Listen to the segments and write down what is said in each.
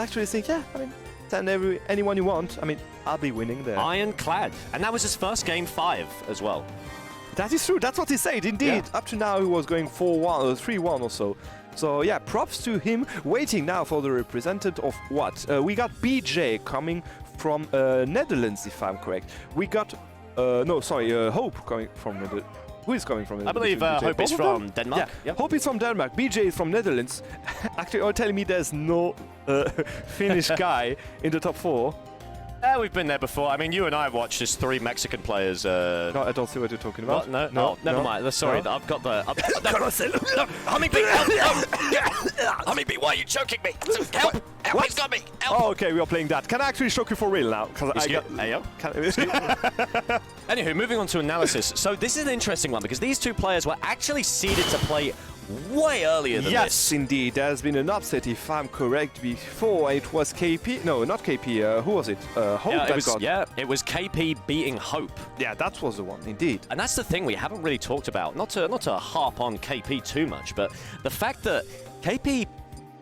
actually think, yeah, I mean, send anyone you want. I mean, I'll be winning there. Ironclad. And that was his first game 5 as well. That is true. That's what he said. Indeed. Yeah. Up to now, he was going 4-1 or 3-1 or so. So yeah, props to him. Waiting now for the representative of what? We got BJ coming from Netherlands, if I'm correct. We got Hope coming from Netherlands. Who is coming from? I believe Hope is from Denmark. Yeah, yep. Hope is from Denmark. BJ is from Netherlands. Actually, you're telling me there's no Finnish guy in the top 4. We've been there before. I mean, you and I have watched as 3 Mexican players. No, I don't see what you're talking about. What? No, never mind. Sorry, I've got the... Honeybee, Honeybee, why are you choking me? Help! Help, he's got me! Help! Oh, okay, we are playing that. Can I actually choke you for real now? Anywho, moving on to analysis. So this is an interesting one because these 2 players were actually seeded to play way earlier than this. Yes, indeed. There's been an upset, if I'm correct. Before it was KP. No, not KP. Who was it? Hope. It was KP beating Hope. Yeah, that was the one, indeed. And that's the thing we haven't really talked about. Not to harp on KP too much, but the fact that KP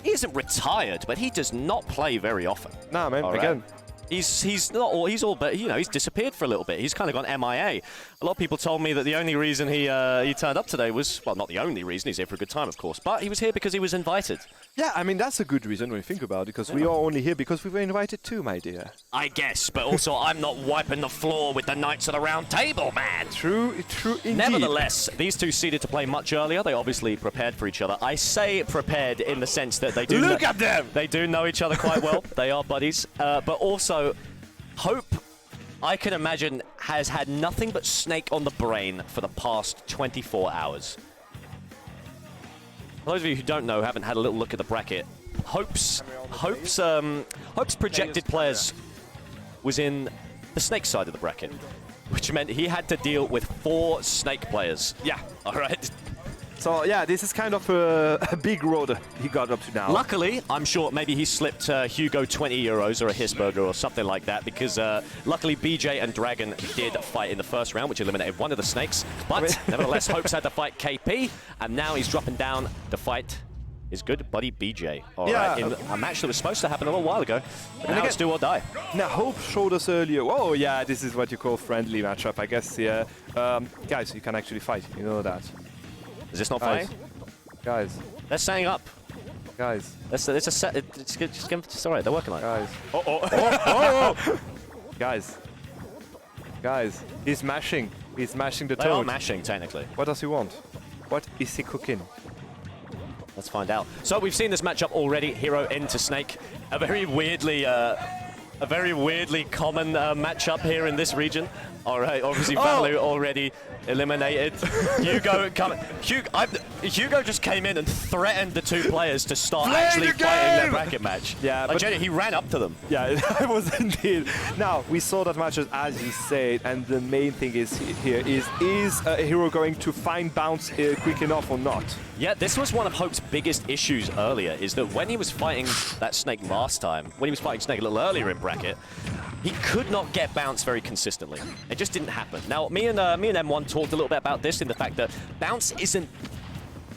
isn't retired, but he does not play very often. Nah, man. Again. He's but you know, he's disappeared for a little bit. He's kind of gone MIA. A lot of people told me that the only reason he turned up today was, well, not the only reason. He's here for a good time, of course, but he was here because he was invited. Yeah, I mean, that's a good reason when you think about it, because we are only here because we were invited too, my dear. I guess, but also I'm not wiping the floor with the Knights of the Round Table, man. True indeed. Nevertheless, these 2 seeded to play much earlier. They obviously prepared for each other. I say prepared in the sense that they do look at them. They do know each other quite well. They are buddies, but also Hope, I can imagine, has had nothing but Snake on the brain for the past 24 hours. For those of you who don't know, haven't had a little look at the bracket, Hope's projected players was in the Snake side of the bracket, which meant he had to deal with 4 Snake players. Yeah. All right. So yeah, this is kind of a big road he got up to now. Luckily, I'm sure maybe he slipped Hugo 20 euros or a Hisburger or something like that, because luckily BJ and Dragon did fight in the first round, which eliminated one of the Snakes. But nevertheless, Hope's had to fight KP, and now he's dropping down to fight his good buddy BJ. All right, in a match that was supposed to happen a little while ago. But now it's do or die. Now, Hope showed us earlier, oh yeah, this is what you call friendly matchup, I guess. Yeah, guys, you can actually fight, you know that. Is this not fighting? Guys. They're setting up. Guys. It's a set. It's all right. They're working on it. Guys. Guys. Guys. He's mashing. He's mashing the toad. They are mashing, technically. What does he want? What is he cooking? Let's find out. So we've seen this matchup already. Hero into Snake. A very weirdly common matchup here in this region. All right, obviously Valu already eliminated. Hugo just came in and threatened the 2 players to start actually fighting their bracket match. Yeah, but he ran up to them. Yeah, it was indeed. Now, we saw that matches as you said, and the main thing is Hero going to find bounce quick enough or not? Yeah, this was one of Hope's biggest issues earlier, is that when he was fighting that Snake last time, when he was fighting Snake a little earlier in bracket, he could not get bounce very consistently. It just didn't happen. Now, me and M1 talked a little bit about this in the fact that bounce isn't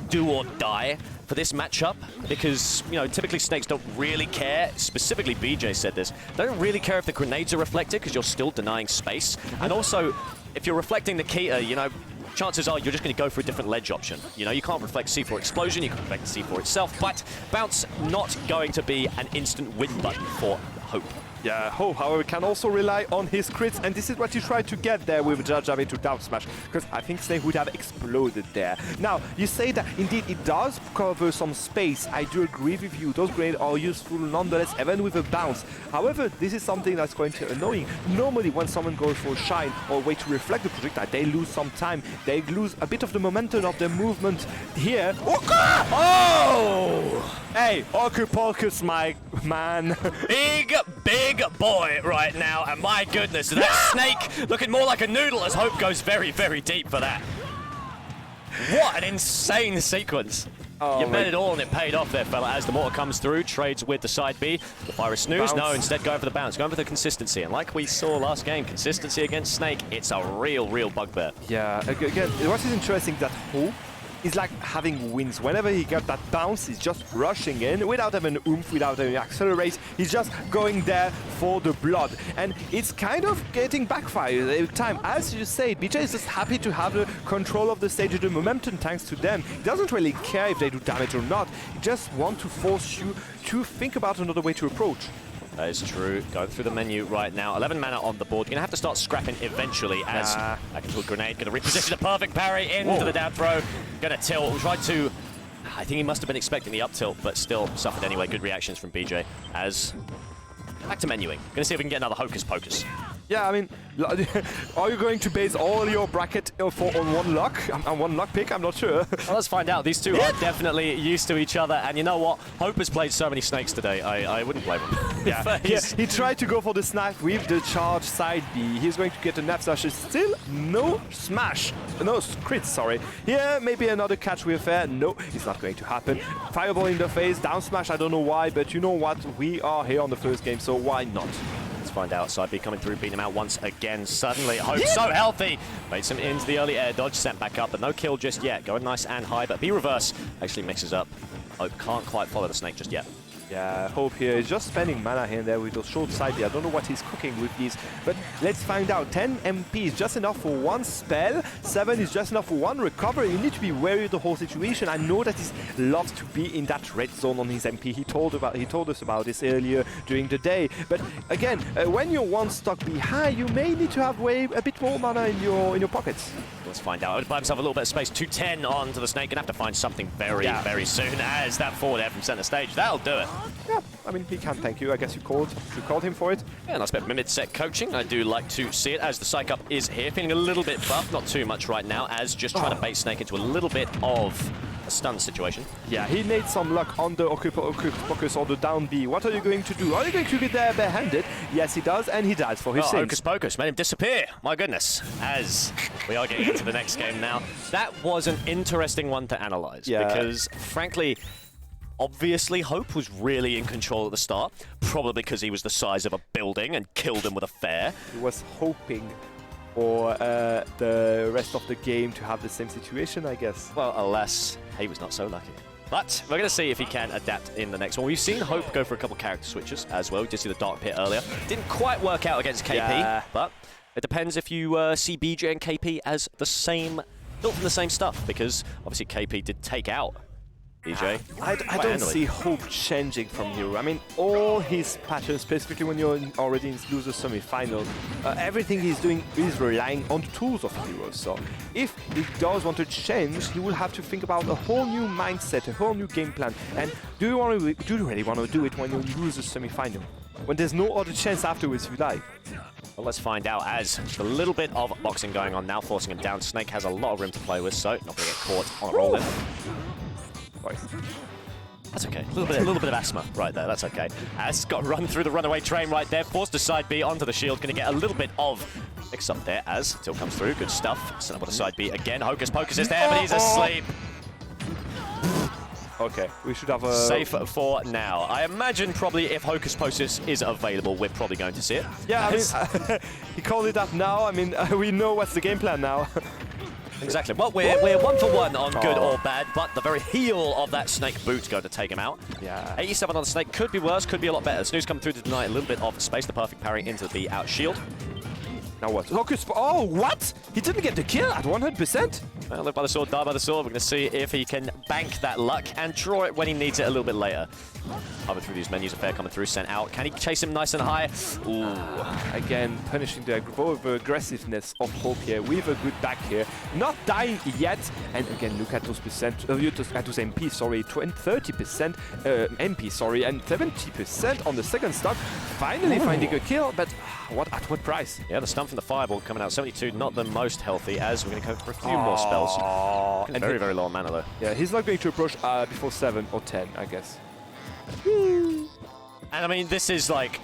do or die for this matchup, because, you know, typically Snakes don't really care, specifically BJ said this, they don't really care if the grenades are reflected because you're still denying space. And also, if you're reflecting the Keter, you know, chances are you're just going to go for a different ledge option. You know, you can't reflect C4 Explosion, you can reflect C4 itself, but bounce not going to be an instant win button for Hope. Yeah, Hope, however, can also rely on his crits, and this is what you try to get there with Jajab into down smash, because I think Snake would have exploded there. Now, you say that indeed it does cover some space. I do agree with you. Those grenades are useful nonetheless, even with a bounce. However, this is something that's going to be annoying. Normally, when someone goes for a shine or a way to reflect the projectile, they lose some time. They lose a bit of the momentum of their movement here. Oh! Hey, Ocupocus, my man. Big boy right now, and my goodness, that Snake looking more like a noodle as Hope goes very, very deep for that. What an insane sequence. You bet it all and it paid off there, fella, as the mortar comes through, trades with the side B. The fire is snooze, no, instead going for the bounce, going for the consistency. And like we saw last game, consistency against Snake, it's a real bugbear. Yeah, again, what is interesting that Hope is like having wings. Whenever he got that bounce, he's just rushing in without having oomph, without any accelerate. He's just going there for the blood. And it's kind of getting backfired every time. As you say, BJ is just happy to have the control of the stage and the momentum thanks to them. He doesn't really care if they do damage or not. He just wants to force you to think about another way to approach. That is true. Going through the menu right now. 11 mana on the board. You're going to have to start scrapping eventually as back into a grenade. Going to reposition a perfect parry into the down throw. Going to tilt. Tried to... I think he must have been expecting the up tilt, but still suffered anyway. Good reactions from BJ as... Back to menuing. Going to see if we can get another Hocus Pocus. Yeah, I mean, are you going to base all your bracket on one luck? On one luck pick? I'm not sure. Well, let's find out. These two are definitely used to each other, and you know what? Hope has played so many snakes today. I wouldn't blame him. Yeah, he tried to go for the snipe with the charge side B. He's going to get a nap slash. Still no smash. No crit, sorry. Here, maybe another catch with fair. No, it's not going to happen. Fireball in the face, down smash. I don't know why, but you know what? We are here on the first game, so why not? Let's find out. Side B coming through, beating him out once again. Suddenly, Hope so healthy. Made some into the early air dodge, sent back up, but no kill just yet. Going nice and high, but B reverse actually mixes up. Hope can't quite follow the snake just yet. Yeah, Hope here is just spending mana here and there with those short side B. I don't know what he's cooking with these, but let's find out. 10 MP is just enough for one spell. 7 is just enough for one recovery. You need to be wary of the whole situation. I know that he loves to be in that red zone on his MP. He told us about this earlier during the day. But again, when you're one stock B high, you may need to have a bit more mana in your pockets. Let's find out. Buy himself a little bit of space. 210 onto the snake. Gonna have to find something very soon as that forward air from center stage. That'll do it. Yeah, I mean, he can thank you. I guess you called him for it. Yeah, nice bit of mid-set coaching. I do like to see it as the psych up is here. Feeling a little bit buff, not too much right now, as just trying to bait Snake into a little bit of a stun situation. Yeah, he needs some luck on the Hocus or the down B. What are you going to do? Are you going to be there barehanded? Yes, he does, and he dies for his sins. Hocus Pocus made him disappear. My goodness. As we are getting into the next game now. That was an interesting one to analyze because, frankly, obviously, Hope was really in control at the start, probably because he was the size of a building and killed him with a fair. He was hoping for the rest of the game to have the same situation, I guess. Well, alas, he was not so lucky. But we're going to see if he can adapt in the next one. We've seen Hope go for a couple character switches as well. We did see the Dark Pit earlier. Didn't quite work out against KP, but it depends if you see BJ and KP as the same, built from the same stuff, because obviously KP did take out BJ. I don't see Hope changing from here. I mean, all his patterns, specifically when you're already in loser semi-final, everything he's doing is relying on the tools of heroes. So if he does want to change, he will have to think about a whole new mindset, a whole new game plan. And do you really want to do it when you lose a semi-final? When there's no other chance afterwards if you die? Well, let's find out as a little bit of boxing going on now, forcing him down. Snake has a lot of room to play with, so not going to get caught on a roll in. That's okay. A little bit of asthma right there. That's okay. As got run through the runaway train right there. Forced to side B onto the shield. Going to get a little bit of mix up there as Till comes through. Good stuff. Set up on the side B again. Hocus Pocus is there, but he's asleep. Okay, we should have a... Safe for now. I imagine probably if Hocus Pocus is available, we're probably going to see it. Yeah, I mean, he called it up now. I mean, we know what's the game plan now. Exactly. Well, we're 1 for 1 on good or bad, but the very heel of that snake boot's going to take him out. Yeah. 87 on the snake could be worse, could be a lot better. Snooze coming through to deny a little bit of space. The perfect parry into the B out shield. Now what? Hocus... Oh, what? He didn't get the kill at 100%? Well, live by the sword, die by the sword. We're going to see if he can bank that luck and draw it when he needs it a little bit later. Hover through these menus, a fair coming through, sent out. Can he chase him nice and high? Ooh. Again, punishing the aggressiveness of Hope here with a good back here. Not dying yet. And again, look at those at those MP, sorry. 30% MP, sorry. And 70% on the second stock. Finally finding a kill, but at what price? Yeah, the stun from the fireball coming out. 72, not the most healthy, as we're going to go for a few more spells. And very low on mana, though. Yeah, he's not going to approach before 7 or 10, I guess. And I mean, this is like...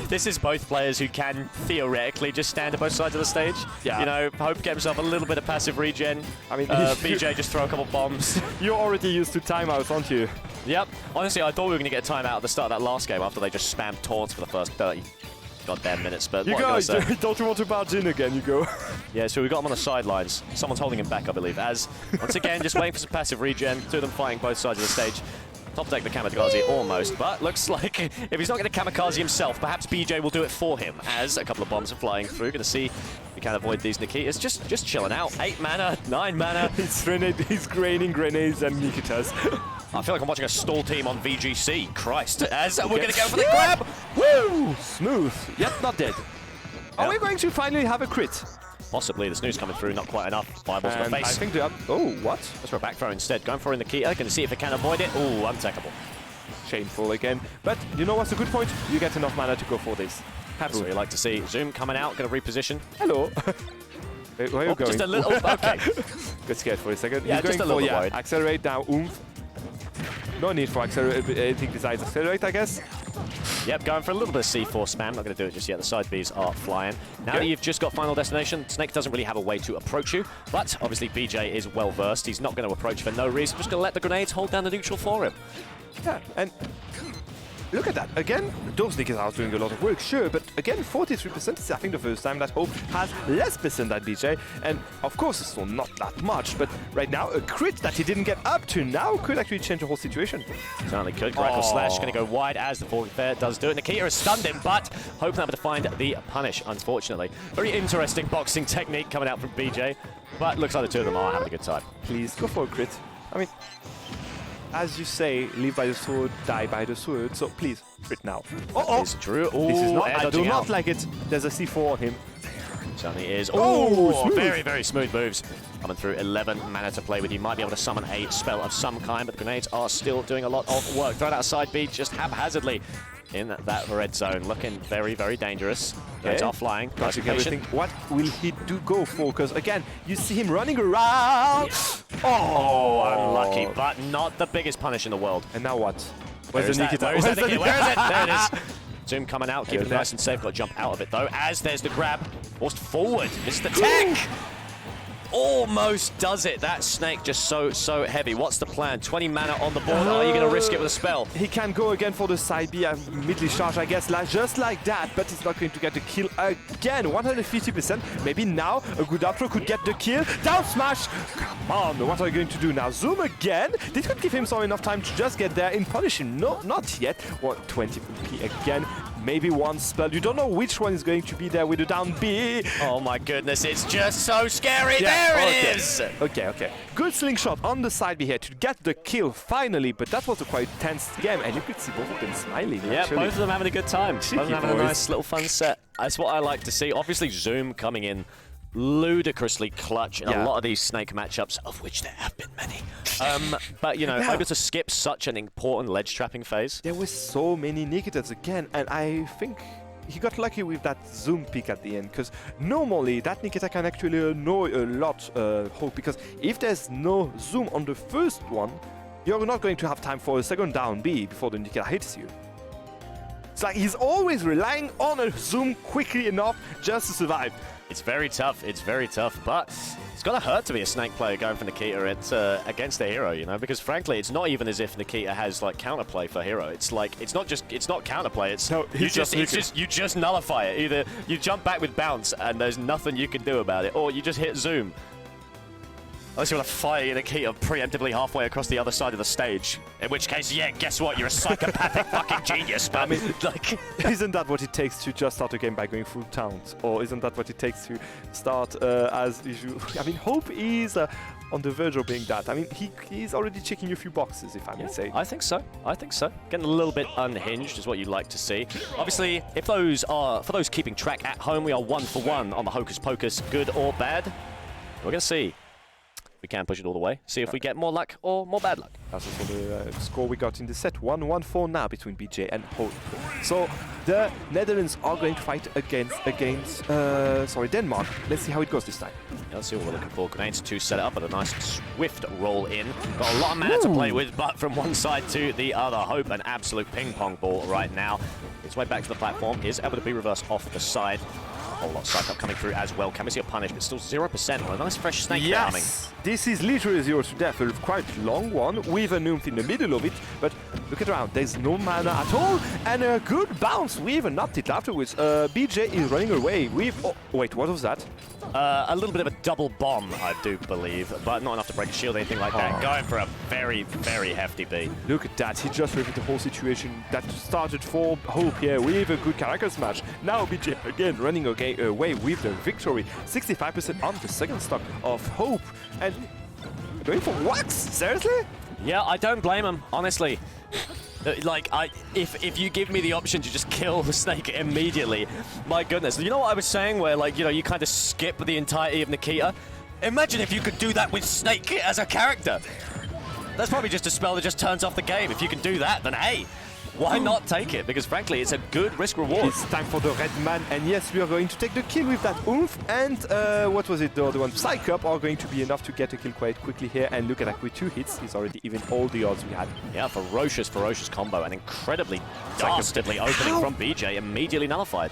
This is both players who can theoretically just stand at both sides of the stage. Yeah. You know, Hope get himself a little bit of passive regen. I mean, BJ just throw a couple bombs. You're already used to timeouts, aren't you? Yep. Honestly, I thought we were going to get a timeout at the start of that last game after they just spammed taunts for the first 30. goddamn minutes, but You what am I go, gonna say? don't you want to barge in again, you go. Yeah, so we got him on the sidelines. Someone's holding him back, I believe, as, once again, just waiting for some passive regen. Two of them fighting both sides of the stage. Top deck the kamikaze almost, but looks like if he's not going to kamikaze himself, perhaps BJ will do it for him, as a couple of bombs are flying through. Going to see if we can avoid these Nikitas. Just chilling out. 8 mana, 9 mana. He's graining grenades and Nikitas. I feel like I'm watching a stall team on VGC. Christ. As we're going to go for the grab. Woo! Smooth. Yep, not dead. Are Yep. we going to finally have a crit? Possibly. The snooze coming through, not quite enough. Fireballs in And the I face. think they are... Oh, what? That's for a back throw instead. Going for in the Nikita. Going to see if it can avoid it. Ooh, untackable. Shameful again. But you know what's a good point? You get enough mana to go for this. That's what we like to see. Zoom coming out. Going to reposition. Hello. Wait, where are you going? Just a little... Okay. Got scared for a second. Yeah, He's going just a little for, bit worried. accelerate now. Oomph. No need for anything besides accelerate, I guess. Yep, going for a little bit of C4 spam. Not going to do it just yet. The side Bs are flying. Now that you've just got Final Destination, Snake doesn't really have a way to approach you. But obviously BJ is well versed. He's not going to approach for no reason. Just going to let the grenades hold down the neutral for him. Yeah, and look at that. Again, those niggas are doing a lot of work, sure, but again, 43% is, I think, the first time that Hope has less percent than BJ. And of course, it's still not that much, but right now, a crit that he didn't get up to now could actually change the whole situation. Certainly could. Crackle Slash going to go wide as the Falling Fair does do it. Nikita has stunned him, but Hope not able to find the punish, unfortunately. Very interesting boxing technique coming out from BJ, but looks like the two of them are having a good time. Please, go for a crit. I mean, as you say, live by the sword, die by the sword, so please, crit now. Oh, Is Drew. Ooh, this is not, air I do dodging not out. like it. There's a C4 on him. Certainly is. Oh, Oh, smooth. very, very smooth moves. Coming through 11 mana to play with. You might be able to summon a spell of some kind, but the grenades are still doing a lot of work. Thrown out side B just haphazardly in that red zone. Looking very, very dangerous. Grenades are flying. Nice Touching and patient. everything. What will he do go for? Because again, you see him running around. Oh, unlucky, but not the biggest punish in the world. And now what? Where Where's is the that? Nikita? Where is that Nikita? Where is it? There it is. Zoom coming out, keeping it There's nice and safe. Got to jump out of it though. As there's the grab, forced forward. Missed the tech. Almost does it. That Snake just so heavy. What's the plan? 20 mana on the board. Are you going to risk it with a spell? He can go again for the side B, midly charge, I guess, just like that, but he's not going to get the kill again. 150%. Maybe now a good outro could get the kill. Down smash! Come on, what are you going to do now? Zoom again? This could give him some enough time to just get there and punish him. No, not yet. 20 PP again. Maybe one spell. You don't know which one is going to be there with the down B. Oh my goodness, it's just so scary. Yeah, There okay. it is. Okay. Good slingshot on the side B here to get the kill finally, but that was a quite tense game, and you could see both of them smiling. Yeah, actually. both of them having a good time. Both of them having a boys. nice little fun set. That's what I like to see. Obviously, Zoom coming in ludicrously clutch in a lot of these Snake matchups, of which there have been many. But, you know, able to skip such an important ledge trapping phase. There were so many Nikitas again, and I think he got lucky with that zoom pick at the end, because normally that Nikita can actually annoy a lot, Hope, because if there's no zoom on the first one, you're not going to have time for a second down B before the Nikita hits you. It's like he's always relying on a zoom quickly enough just to survive. It's very tough. It's very tough, but it's got to hurt to be a Snake player going for Nikita against a hero, you know, because frankly, it's not even as if Nikita has like counterplay for hero. It's like it's not counterplay. It's No, you just nullify it. Either you jump back with bounce and there's nothing you can do about it, or you just hit zoom. Unless you want to fire Nikita preemptively halfway across the other side of the stage. In which case, yeah, guess what? You're a psychopathic fucking genius, but I mean, like... Isn't that what it takes to just start a game by going full taunt? Or isn't that what it takes to start as usual? I mean, Hope is on the verge of being that. I mean, he's already checking a few boxes, if I may say. I think so. I think so. Getting a little bit unhinged is what you'd like to see. Obviously, if those are, for those keeping track at home, we are 1 for 1 on the Hocus Pocus, good or bad. We're going to see. We can push it all the way. See if we get more luck or more bad luck. That's also the score we got in the set. 1-1-4 now between BJ and Hope. So the Netherlands are going to fight against Denmark. Let's see how it goes this time. Yeah, let's see what we're looking for. Grenades to set it up, but a nice swift roll in. Got a lot of mana to play with, but from one side to the other. Hope an absolute ping pong ball right now. Its way back to the platform is able to be reversed off the side. whole lot. Psych up coming through as well. Can we see a punish? But still 0% on a nice fresh snake coming. Yes! This is literally 0 to death, a quite long one with a nymph in the middle of it, but look at around, there's no mana at all, and a good bounce with an uptick afterwards. BJ is running away with... Oh, wait, what was that? A little bit of a double bomb, I do believe, but not enough to break a shield or anything like that. Going for a very, very hefty beat. Look at that, he just revealed the whole situation that started for Hope here with a good character smash. Now BJ again running away with the victory. 65% on the second stock of Hope, and going for wax? Seriously? Yeah, I don't blame him, honestly. Like, if you give me the option to just kill the snake immediately, my goodness. You know what I was saying where, like, you know, you kind of skip the entirety of Nikita? Imagine if you could do that with Snake as a character. That's probably just a spell that just turns off the game. If you can do that, then hey, why not take it? Because frankly, it's a good risk reward. It's time for the red man, and yes, we are going to take the kill with that oomph, and what was it, the other one? Psych Up are going to be enough to get a kill quite quickly here, and look at that, with 2 hits, he's already even all the odds we had. Yeah, ferocious combo, and incredibly dastardly opening from BJ, immediately nullified.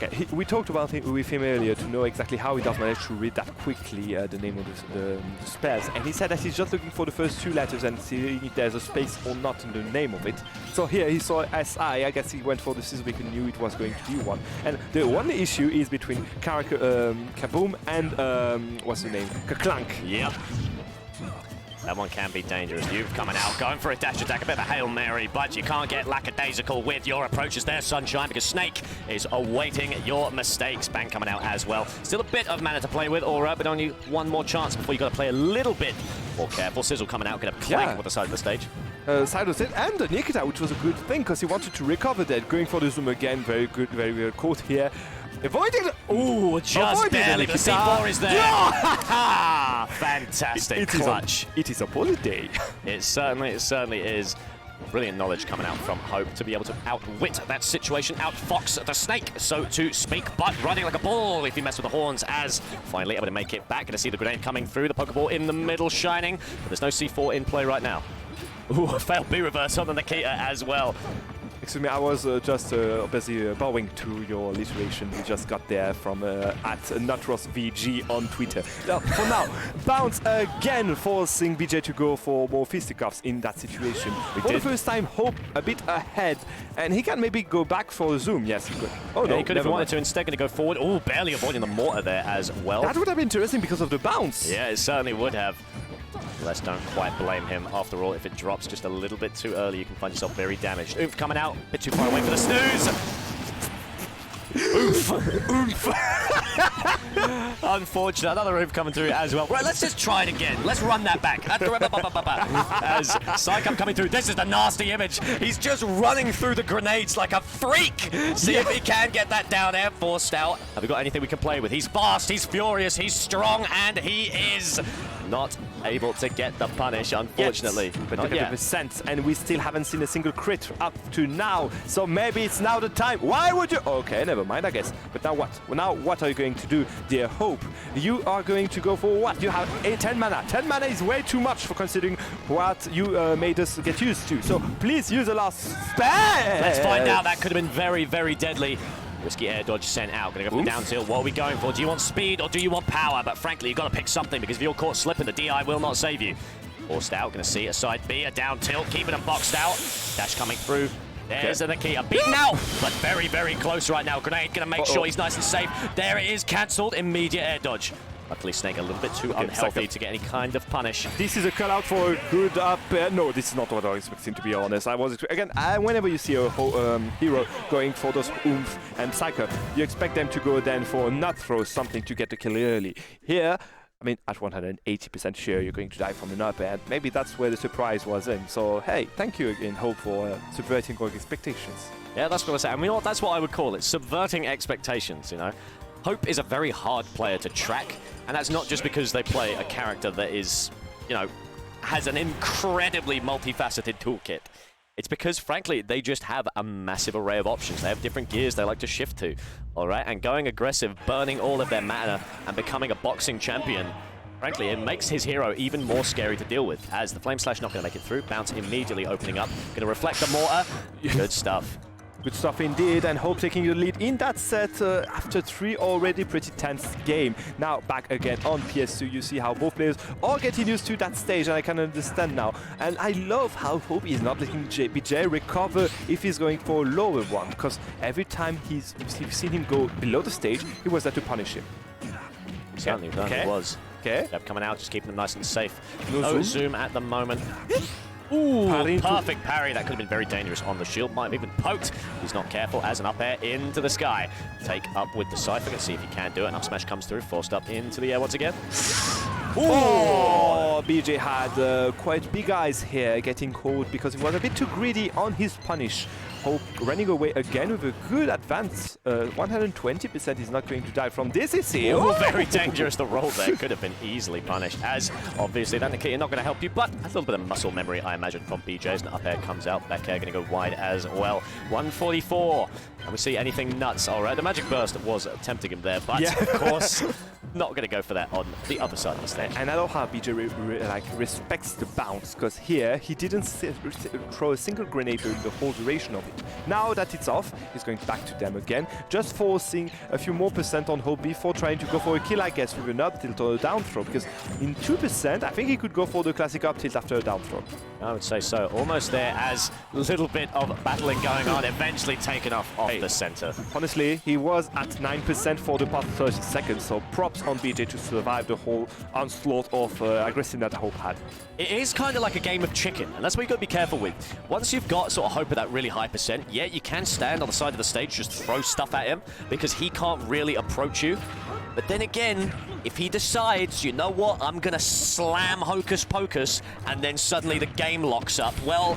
Okay, we talked about it with him earlier to know exactly how he does manage to read that quickly, the name of the spells, and he said that he's just looking for the first 2 letters and seeing if there's a space or not in the name of it. So here he saw SI, I guess he went for the Scissor and knew it was going to be one. And the one issue is between Kaboom and, what's the name? Kaklank. Yep. That one can be dangerous. You've coming out, going for a dash attack, a bit of a Hail Mary, but you can't get lackadaisical with your approaches there, Sunshine, because Snake is awaiting your mistakes. Bang coming out as well. Still a bit of mana to play with, all right, but only one more chance before you got to play a little bit more careful. Sizzle coming out, going to clank with the side of the stage. Side of it, and Nikita, which was a good thing, because he wanted to recover that. Going for the zoom again, very good caught here. Avoided. Ooh, just barely. The C4 is there. Fantastic clutch. It is a bullet day. It certainly is. Brilliant knowledge coming out from Hope to be able to outwit that situation, outfox the snake, so to speak, but running like a ball if you mess with the horns, as finally able to make it back. Gonna see the grenade coming through, the Pokeball in the middle shining, but there's no C4 in play right now. Ooh, a failed B reverse on the Nikita as well. Excuse me, I was just busy bowing to your alliteration we just got there from at NutrosVG on Twitter. Now, for now, Bounce again forcing BJ to go for more fisticuffs in that situation. For the first time, Hope a bit ahead, and he can maybe go back for a zoom. Yes, he could. Oh yeah, no, he could have wanted to. Instead, going to go forward. Oh, barely avoiding the mortar there as well. That would have been interesting because of the bounce. Yeah, it certainly would have. Let's don't quite blame him. After all, if it drops just a little bit too early, you can find yourself very damaged. Oomph coming out, a bit too far away for the snooze. Oomph. Oomph. Unfortunate. Another oomph coming through as well. Right, let's just try it again. Let's run that back. As Psycom coming through. This is the nasty image. He's just running through the grenades like a freak. See if he can get that down air forced out. Have we got anything we can play with? He's fast, he's furious, he's strong, and he is not able to get the punish, unfortunately. Yes, but look at the percent, and we still haven't seen a single crit up to now. So maybe it's now the time. Why would you? Okay, never mind, I guess. But now what? Well, now what are you going to do, dear Hope? You are going to go for what? You have 10 mana. 10 mana is way too much for considering what you made us get used to. So please use the last spell. Let's find out. That could have been very, very deadly. Risky air dodge sent out. Going to go for the down tilt. What are we going for? Do you want speed or do you want power? But frankly, you've got to pick something because if you're caught slipping, the DI will not save you. Forced out. Going to see a side B, a down tilt. Keeping them boxed out. Dash coming through. There's the key. A beaten out, but very, very close right now. Grenade going to make sure he's nice and safe. There it is. Cancelled. Immediate air dodge. Luckily, Snake a little bit too unhealthy to get any kind of punish. This is a call out for a good up air. No, this is not what I was expecting, to be honest. Whenever you see a hero going for those oomph and psycho, you expect them to go then for a nut throw, something to get the kill early. Here, I mean, at 180% sure you're going to die from an up air. Maybe that's where the surprise was in. So, hey, thank you again, Hope, for subverting our expectations. Yeah, that's what I say. I mean, you know what? That's what I would call it. Subverting expectations, you know? Hope is a very hard player to track, and that's not just because they play a character that is, you know, has an incredibly multifaceted toolkit. It's because, frankly, they just have a massive array of options. They have different gears they like to shift to, all right? And going aggressive, burning all of their mana, and becoming a boxing champion, frankly, it makes his hero even more scary to deal with, as the Flame Slash not going to make it through. Bounce immediately opening up. Going to reflect the mortar. Good stuff. Good stuff indeed, and Hope taking the lead in that set after 3 already pretty tense game. Now back again on PS2, you see how both players are getting used to that stage, and I can understand now. And I love how Hope is not letting BJ recover if he's going for a lower one, because every time you've seen him go below the stage, he was there to punish him. Certainly was. Okay. Yep, coming out, just keeping them nice and safe. No No zoom. zoom at the moment. Ooh, Parry perfect parry. That could have been very dangerous on the shield. Might have even poked. He's not careful as an up air into the sky. Take up with the Cypher. Let's see if he can do it. An up smash comes through, forced up into the air once again. Oh, BJ had quite big eyes here getting caught because he was a bit too greedy on his punish. Hope running away again with a good advance. 120% is not going to die from this, is he? Oh, very dangerous. The roll there could have been easily punished, as obviously that Nikita not going to help you, but a little bit of muscle memory, I imagine, from BJ's. And up air comes out, back air going to go wide as well. 144. And we see anything nuts. All right, the magic burst was tempting him there, but of course, not going to go for that on the other side of the stage. And I love how BJ respects the bounce, because here he didn't throw a single grenade during the whole duration of it. Now that it's off, he's going back to them again, just forcing a few more % on Hope before trying to go for a kill, I guess, with an up tilt or a down throw, because in 2%, I think he could go for the classic up tilt after a down throw. I would say so. Almost there, as a little bit of battling going on, eventually taken off the center. Honestly, he was at 9% for the past 30 seconds, so props on BJ to survive the whole onslaught of aggression that Hope had. It is kind of like a game of chicken, and that's what you've got to be careful with. Once you've got sort of Hope at that really high %, yeah, you can stand on the side of the stage, just throw stuff at him, because he can't really approach you. But then again, if he decides, you know what, I'm going to slam Hocus Pocus, and then suddenly the game locks up, well,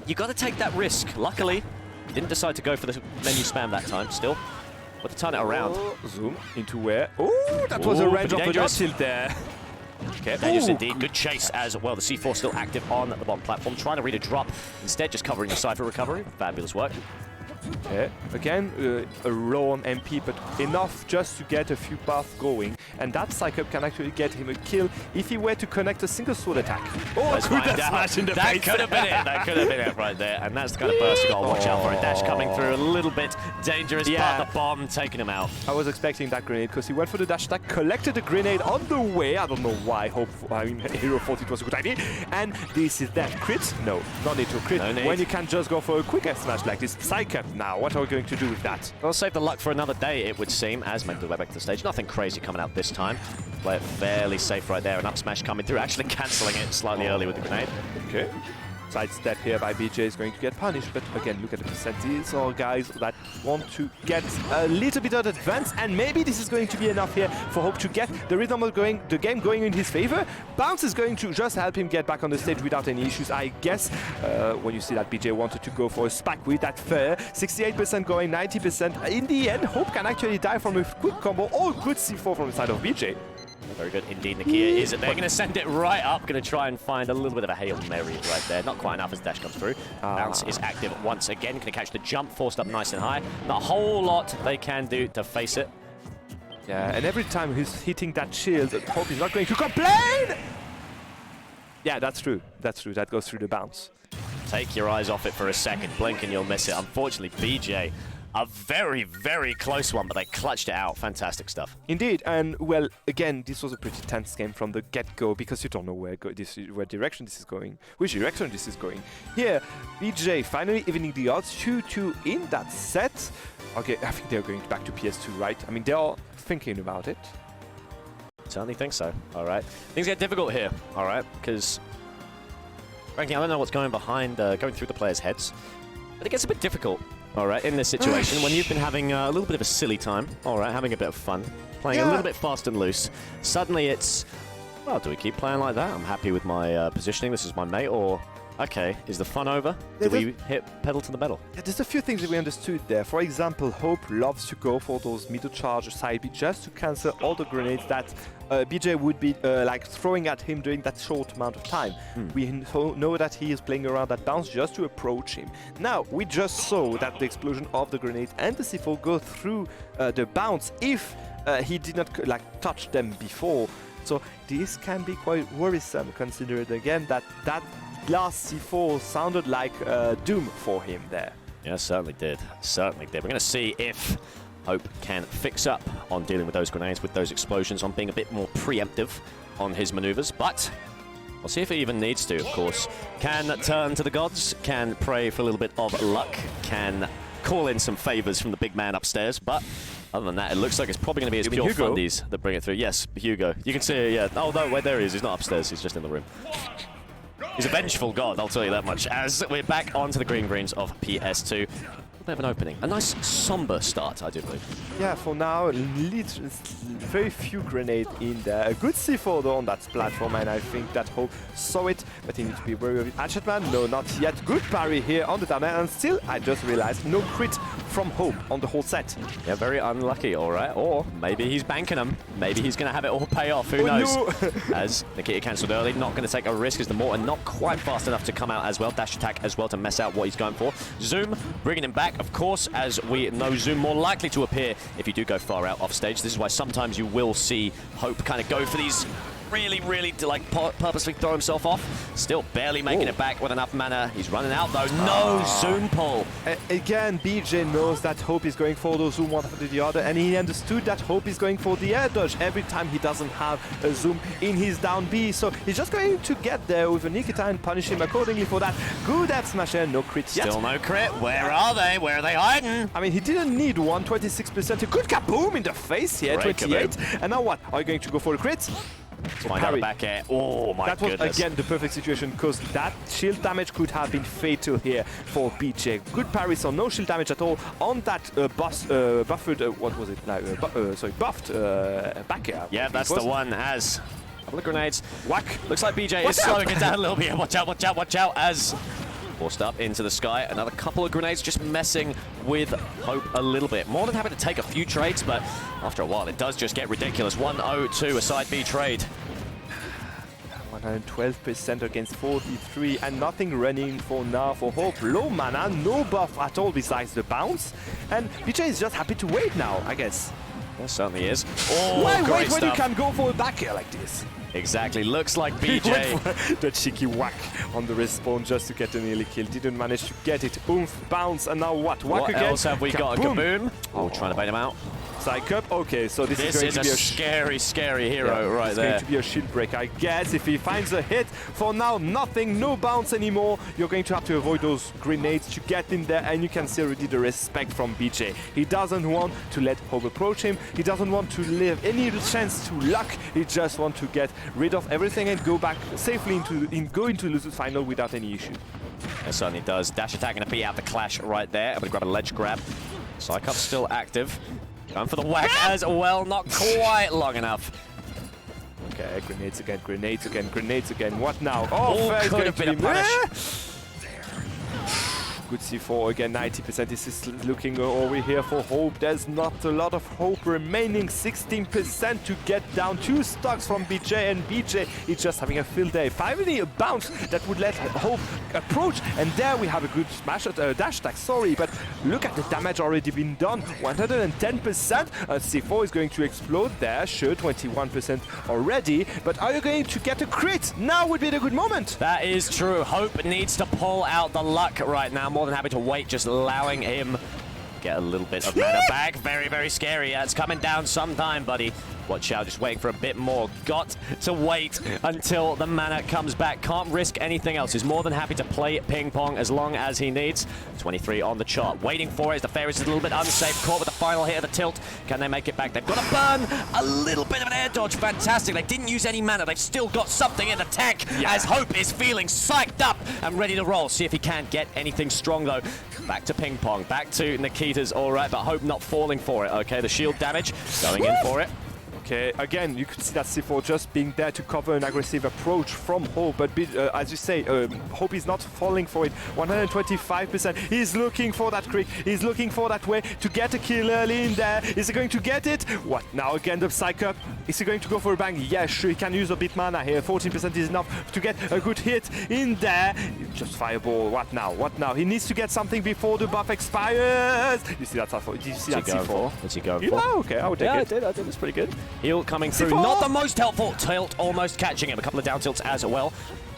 you got to take that risk. Luckily, he didn't decide to go for the menu spam that time, still. But to turn it around. Zoom into where? Oh, that was a range of a tilt there. Okay, dangerous indeed. Good chase as well. The C4 still active on the bottom platform, trying to read a drop. Instead, just covering the Cypher recovery. Fabulous work. Okay, again, a low on MP, but enough just to get a few paths going. And that Psych-Up can actually get him a kill if he were to connect a single sword attack. Oh, good smash in the face. That could have been it. That could have been it right there. And that's the kind of burst you got to watch out for. A dash coming through a little bit dangerous, but the bomb taking him out. I was expecting that grenade because he went for the dash attack, collected the grenade on the way. I don't know why. Hero thought it was a good idea. And this is that. Crit? No, not need to crit. No need. When you can just go for a quick smash like this. Psych-Up now. What are we going to do with that? We'll save the luck for another day, it would seem, as make the way back to the stage. Nothing crazy coming out this time. Play it fairly safe right there. An up smash coming through, actually cancelling it slightly early with the grenade. Okay. Sidestep here by BJ is going to get punished, but again, look at the %. These are guys that want to get a little bit of advance, and maybe this is going to be enough here for Hope to get the rhythm of the game going in his favor. Bounce is going to just help him get back on the stage without any issues, I guess. When you see that BJ wanted to go for a spike with that fair, 68% going, 90%. In the end, Hope can actually die from a quick combo or a good C4 from the side of BJ. Very good indeed. Nakia is it. They're going to send it right up. Going to try and find a little bit of a Hail Mary right there. Not quite enough as dash comes through. Bounce is active once again. Going to catch the jump, forced up nice and high. Not a whole lot they can do to face it. Yeah, and every time he's hitting that shield, Hope is not going to complain! Yeah, that's true. That's true. That goes through the bounce. Take your eyes off it for a second. Blink and you'll miss it. Unfortunately, BJ, a very, very close one, but they clutched it out. Fantastic stuff. Indeed, and well, again, this was a pretty tense game from the get-go because you don't know what direction this is going, which direction this is going. Here, BJ finally evening the odds, 2-2 in that set. Okay, I think they're going back to PS2, right? I mean, they are thinking about it. Certainly think so. All right, things get difficult here. All right, because frankly, I don't know what's going through the players' heads, but it gets a bit difficult. All right, in this situation, when you've been having a little bit of a silly time, all right, having a bit of fun, playing a little bit fast and loose, suddenly it's, well, do we keep playing like that? I'm happy with my positioning, this is my mate, or, okay, is the fun over? Do we hit pedal to the metal? Yeah, there's a few things that we understood there. For example, Hope loves to go for those middle charge side B just to cancel all the grenades that BJ would be like throwing at him during that short amount of time. We know that he is playing around that bounce just to approach him. Now, we just saw that the explosion of the grenades and the C4 go through the bounce if he did not touch them before. So this can be quite worrisome, considering again that last C4 sounded like doom for him there. Yeah, certainly did. Certainly did. We're going to see if Hope can fix up on dealing with those grenades, with those explosions, on being a bit more preemptive on his maneuvers. But we'll see if he even needs to, of course. Can turn to the gods, can pray for a little bit of luck, can call in some favors from the big man upstairs. But other than that, it looks like it's probably going to be his pure fundies that bring it through. Yes, Hugo. You can see, yeah. Oh, no, wait, there he is. He's not upstairs. He's just in the room. He's a vengeful god, I'll tell you that much. As we're back onto the green greens of PS2. A bit of an opening. A nice somber start, I do believe. Yeah, for now, very few grenades in there. A good C4 though on that platform, and I think that Hope saw it, but he needs to be wary of it. Hatchetman, no, not yet. Good parry here on the down air, and still, I just realized, no crit from Hope on the whole set. Yeah, very unlucky, all right. Or maybe he's banking them. Maybe he's going to have it all pay off. Who knows? No. As Nikita cancelled early, not going to take a risk as the Mortar not quite fast enough to come out as well. Dash attack as well to mess out what he's going for. Zoom bringing him back, of course, as we know Zoom more likely to appear if you do go far out off stage. This is why sometimes you will see Hope kind of go for these really like purposely throw himself off. Still barely making it back with enough mana. He's running out though. No Zoom pull. Again, BJ knows that Hope is going for those Zoom one after the other, and he understood that Hope is going for the air dodge every time he doesn't have a Zoom in his down B. So he's just going to get there with a Nikita and punish him accordingly for that. Good at Smasher, no crit yet. Still no crit. Where are they? Where are they hiding? I mean, he didn't need 126%. A good kaboom in the face here, 28. And now what? Are you going to go for the crit? Find out the back air. Oh my goodness. That was again the perfect situation, because that shield damage could have been fatal here for BJ. Good parry, so no shield damage at all on that buffered, what was it now? Buffed back air. Yeah, that's the one. Has a couple of grenades. Whack. Looks like BJ is slowing it down a little bit. Watch out, watch out, watch out. As forced up into the sky. Another couple of grenades just messing with Hope a little bit. More than happy to take a few trades, but after a while it does just get ridiculous. 1-0-2, a side B trade. 112% against 43, and nothing running for now for Hope. Low mana, no buff at all besides the bounce. And BJ is just happy to wait now, I guess. It certainly is. Oh, why wait when you can go for a back air like this? Exactly, looks like BJ. The cheeky whack on the respawn just to get an early kill. Didn't manage to get it. Oomph, bounce, and now what? Whack again. What else have we got? A kaboom. Oh, trying to bait him out. Psych up. Okay, so this is going to be a scary hero right there. It's going to be a shield break, I guess. If he finds a hit, for now, nothing, no bounce anymore. You're going to have to avoid those grenades to get in there, and you can see already the respect from BJ. He doesn't want to let Hope approach him. He doesn't want to leave any chance to luck. He just wants to get rid of everything and go back safely go into the final without any issue. It certainly does. Dash attack going to beat out the clash right there. I'm going to grab a ledge grab. Psychup's still active. Going for the whack as well, not quite long enough. Okay, grenades again, grenades again, grenades again. What now? Oh, could have been a punish. Good C4 again, 90%. This is looking over here for Hope. There's not a lot of hope remaining. 16% to get down. 2 stocks from BJ, and BJ is just having a field day. Finally, a bounce that would let Hope approach, and there we have a good smash dash attack. Sorry, but look at the damage already been done. 110%. C4 is going to explode there. Sure, 21% already. But are you going to get a crit? Now would be the good moment. That is true. Hope needs to pull out the luck right now. More than happy to wait, just allowing him get a little bit of mana back. Very, very scary. It's coming down sometime, buddy. Watch out, just waiting for a bit more. Got to wait until the mana comes back. Can't risk anything else. He's more than happy to play ping pong as long as he needs. 23 on the chart. Waiting for it as the Fairies is a little bit unsafe. Caught with the final hit of the tilt. Can they make it back? They've got to burn a little bit of an air dodge. Fantastic. They didn't use any mana. They've still got something in the tank as Hope is feeling psyched up and ready to roll. See if he can get anything strong, though. Back to ping pong. Back to Nikita's. All right, but Hope not falling for it. Okay, the shield damage going in for it. Okay, again, you could see that C4 just being there to cover an aggressive approach from Hope, but as you say, Hope is not falling for it. 125%. He's looking for that crit. He's looking for that way to get a kill early in there. Is he going to get it? What now? Again, the Psych up. Is he going to go for a bang? Yeah, sure, he can use a bit mana here. 14% is enough to get a good hit in there. Just fireball. What now? What now? He needs to get something before the buff expires. You see that C4? Did you see that C4? What's he going for? Oh, okay, I would take it. I did. It's pretty good. Heal coming through. C4. Not the most helpful. Tilt almost catching him. A couple of down tilts as well.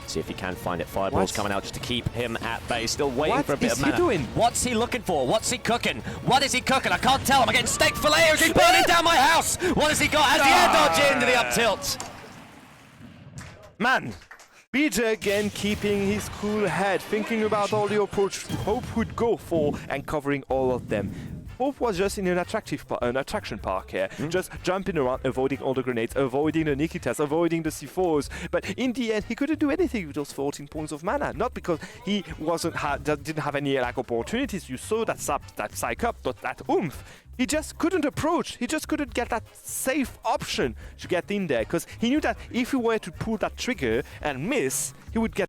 See if he can find it. Fireball's coming out just to keep him at bay. Still waiting for a bit of mana. What is he doing? What's he looking for? What's he cooking? What is he cooking? I can't tell. Am I getting steak filet or is he burning down my house? What has he got? Has the air dodge into the up tilt? Man, BJ again keeping his cool head, thinking about all the approach Hope would go for and covering all of them. Hope was just in an attraction park here, just jumping around, avoiding all the grenades, avoiding the Nikitas, avoiding the C4s. But in the end, he couldn't do anything with those 14 points of mana. Not because he didn't have any like opportunities. You saw that psych up, but that oomph. He just couldn't approach. He just couldn't get that safe option to get in there because he knew that if he were to pull that trigger and miss, he would get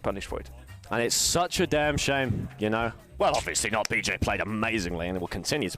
punished for it. And it's such a damn shame, you know. Well, obviously not. BJ played amazingly and will continue to play